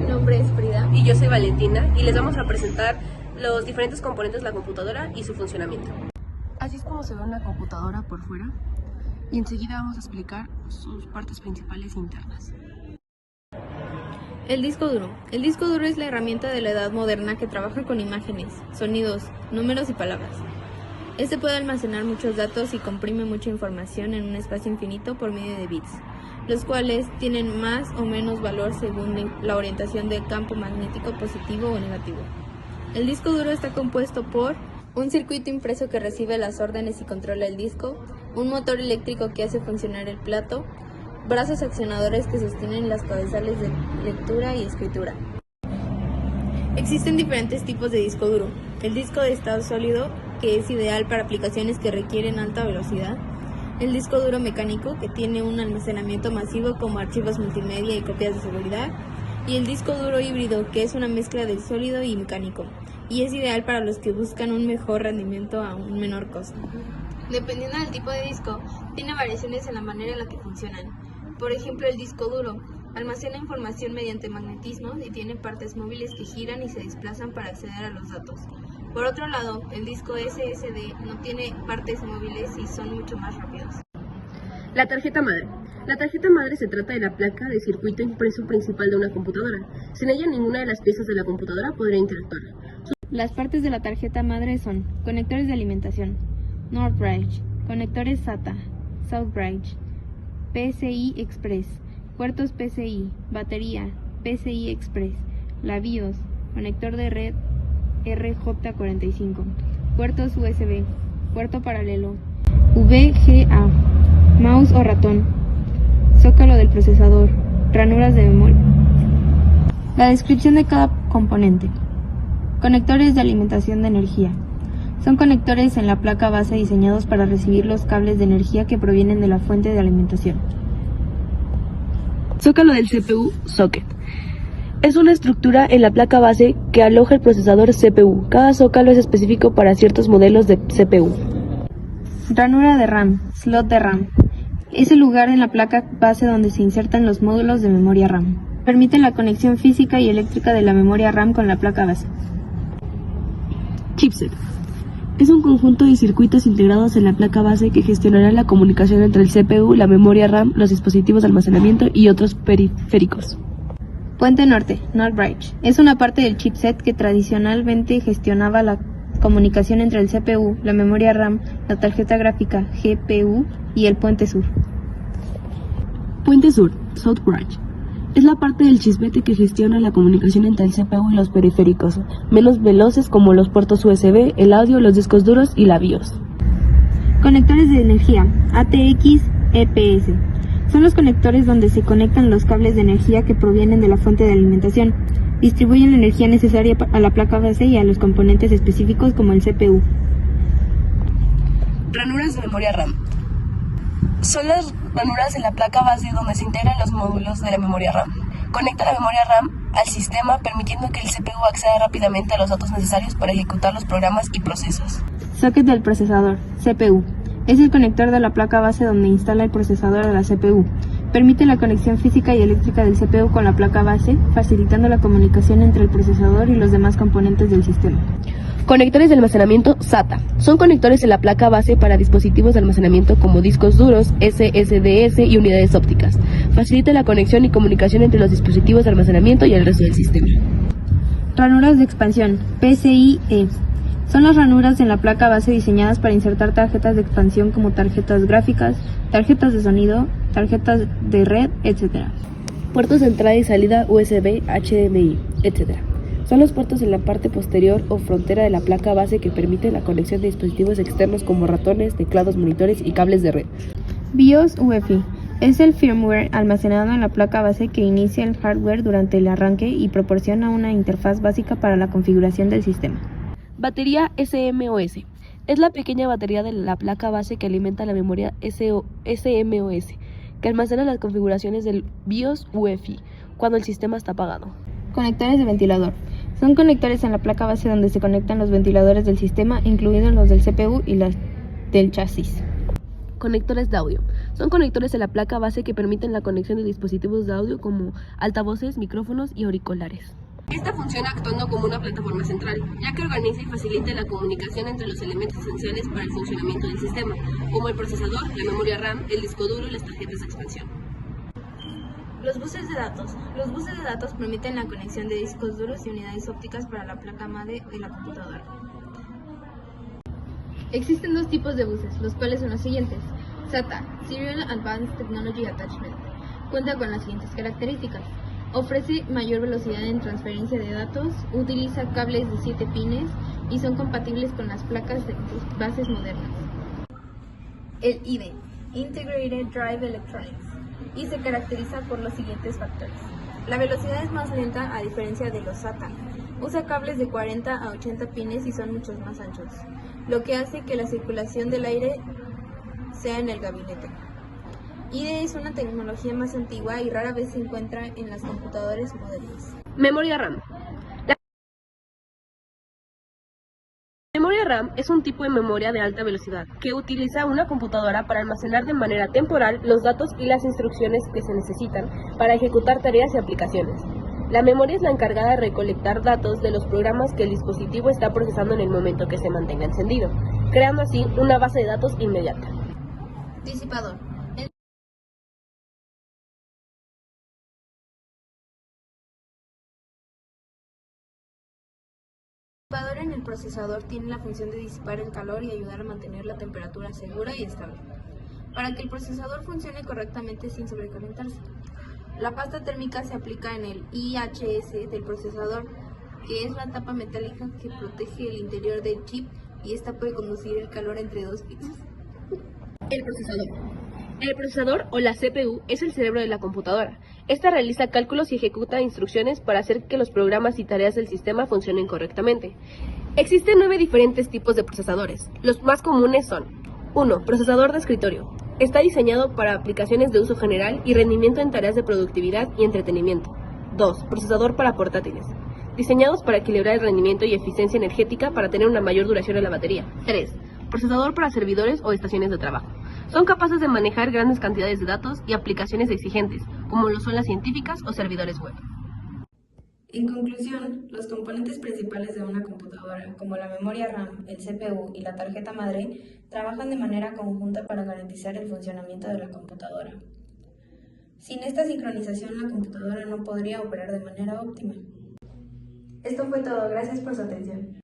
Mi nombre es Frida. Y yo soy Valentina y les vamos a presentar los diferentes componentes de la computadora y su funcionamiento. Así es como se ve una computadora por fuera y enseguida vamos a explicar sus partes principales internas. El disco duro. El disco duro es la herramienta de la edad moderna que trabaja con imágenes, sonidos, números y palabras. Este puede almacenar muchos datos y comprime mucha información en un espacio infinito por medio de bits, los cuales tienen más o menos valor según la orientación del campo magnético positivo o negativo. El disco duro está compuesto por un circuito impreso que recibe las órdenes y controla el disco, un motor eléctrico que hace funcionar el plato, brazos accionadores que sostienen las cabezales de lectura y escritura. Existen diferentes tipos de disco duro. El disco de estado sólido, que es ideal para aplicaciones que requieren alta velocidad. El disco duro mecánico, que tiene un almacenamiento masivo como archivos multimedia y copias de seguridad. Y el disco duro híbrido, que es una mezcla de sólido y mecánico, y es ideal para los que buscan un mejor rendimiento a un menor costo. Dependiendo del tipo de disco, tiene variaciones en la manera en la que funcionan. Por ejemplo, el disco duro almacena información mediante magnetismo y tiene partes móviles que giran y se desplazan para acceder a los datos. Por otro lado, el disco SSD no tiene partes móviles y son mucho más rápidos. La tarjeta madre. La tarjeta madre se trata de la placa de circuito impreso principal de una computadora. Sin ella, ninguna de las piezas de la computadora podría interactuar. Las partes de la tarjeta madre son conectores de alimentación, North Bridge, conectores SATA, South Bridge, PCI Express, puertos PCI, batería, PCI Express, la BIOS, conector de red RJ45, puertos USB, puerto paralelo, VGA, mouse o ratón, zócalo del procesador, ranuras de memoria. La descripción de cada componente. Conectores de alimentación de energía. Son conectores en la placa base diseñados para recibir los cables de energía que provienen de la fuente de alimentación. Zócalo del CPU, socket. Es una estructura en la placa base que aloja el procesador CPU. Cada zócalo es específico para ciertos modelos de CPU. Ranura de RAM, slot de RAM. Es el lugar en la placa base donde se insertan los módulos de memoria RAM. Permite la conexión física y eléctrica de la memoria RAM con la placa base. Chipset. Es un conjunto de circuitos integrados en la placa base que gestionará la comunicación entre el CPU, la memoria RAM, los dispositivos de almacenamiento y otros periféricos. Puente norte, North Bridge. Es una parte del chipset que tradicionalmente gestionaba la comunicación entre el CPU, la memoria RAM, la tarjeta gráfica GPU y el puente sur. Puente sur, South Bridge. Es la parte del chismete que gestiona la comunicación entre el CPU y los periféricos, menos veloces como los puertos USB, el audio, los discos duros y la BIOS. Conectores de energía, ATX, EPS. Son los conectores donde se conectan los cables de energía que provienen de la fuente de alimentación. Distribuyen la energía necesaria a la placa base y a los componentes específicos como el CPU. Ranuras de memoria RAM. Son las ranuras en la placa base donde se integran los módulos de la memoria RAM. Conecta la memoria RAM al sistema permitiendo que el CPU acceda rápidamente a los datos necesarios para ejecutar los programas y procesos. Socket del procesador, CPU. Es el conector de la placa base donde instala el procesador de la CPU. Permite la conexión física y eléctrica del CPU con la placa base, facilitando la comunicación entre el procesador y los demás componentes del sistema. Conectores de almacenamiento SATA. Son conectores en la placa base para dispositivos de almacenamiento como discos duros, SSDs y unidades ópticas. Facilita la conexión y comunicación entre los dispositivos de almacenamiento y el resto del sistema. Ranuras de expansión, PCIe. Son las ranuras en la placa base diseñadas para insertar tarjetas de expansión como tarjetas gráficas, tarjetas de sonido, tarjetas de red, etc. Puertos de entrada y salida USB, HDMI, etc. Son los puertos en la parte posterior o frontera de la placa base que permiten la conexión de dispositivos externos como ratones, teclados, monitores y cables de red. BIOS UEFI. Es el firmware almacenado en la placa base que inicia el hardware durante el arranque y proporciona una interfaz básica para la configuración del sistema. Batería SMOS. Es la pequeña batería de la placa base que alimenta la memoria SMOS, que almacena las configuraciones del BIOS UEFI cuando el sistema está apagado. Conectores de ventilador. Son conectores en la placa base donde se conectan los ventiladores del sistema, incluidos los del CPU y los del chasis. Conectores de audio. Son conectores de la placa base que permiten la conexión de dispositivos de audio como altavoces, micrófonos y auriculares. Esta funciona actuando como una plataforma central, ya que organiza y facilita la comunicación entre los elementos esenciales para el funcionamiento del sistema, como el procesador, la memoria RAM, el disco duro y las tarjetas de expansión. Los buses de datos. Los buses de datos permiten la conexión de discos duros y unidades ópticas para la placa madre de la computadora. Existen dos tipos de buses, los cuales son los siguientes. SATA, Serial Advanced Technology Attachment, cuenta con las siguientes características. Ofrece mayor velocidad en transferencia de datos, utiliza cables de 7 pines y son compatibles con las placas de bases modernas. El IDE, Integrated Drive Electronics, y se caracteriza por los siguientes factores. La velocidad es más lenta a diferencia de los SATA. Usa cables de 40 a 80 pines y son muchos más anchos, lo que hace que la circulación del aire sea en el gabinete. IDE es una tecnología más antigua y rara vez se encuentra en las computadoras modernas. Memoria RAM. La memoria RAM es un tipo de memoria de alta velocidad que utiliza una computadora para almacenar de manera temporal los datos y las instrucciones que se necesitan para ejecutar tareas y aplicaciones. La memoria es la encargada de recolectar datos de los programas que el dispositivo está procesando en el momento que se mantenga encendido, creando así una base de datos inmediata. Disipador. El disipador en el procesador tiene la función de disipar el calor y ayudar a mantener la temperatura segura y estable, para que el procesador funcione correctamente sin sobrecalentarse. La pasta térmica se aplica en el IHS del procesador, que es la tapa metálica que protege el interior del chip y esta puede conducir el calor entre dos pisos. El procesador. El procesador o la CPU es el cerebro de la computadora. Esta realiza cálculos y ejecuta instrucciones para hacer que los programas y tareas del sistema funcionen correctamente. Existen 9 diferentes tipos de procesadores. Los más comunes son: 1. Procesador de escritorio. Está diseñado para aplicaciones de uso general y rendimiento en tareas de productividad y entretenimiento. 2. Procesador para portátiles. Diseñados para equilibrar el rendimiento y eficiencia energética para tener una mayor duración en la batería. 3. Procesador para servidores o estaciones de trabajo. Son capaces de manejar grandes cantidades de datos y aplicaciones exigentes, como lo son las científicas o servidores web. En conclusión, los componentes principales de una computadora, como la memoria RAM, el CPU y la tarjeta madre, trabajan de manera conjunta para garantizar el funcionamiento de la computadora. Sin esta sincronización, la computadora no podría operar de manera óptima. Esto fue todo, gracias por su atención.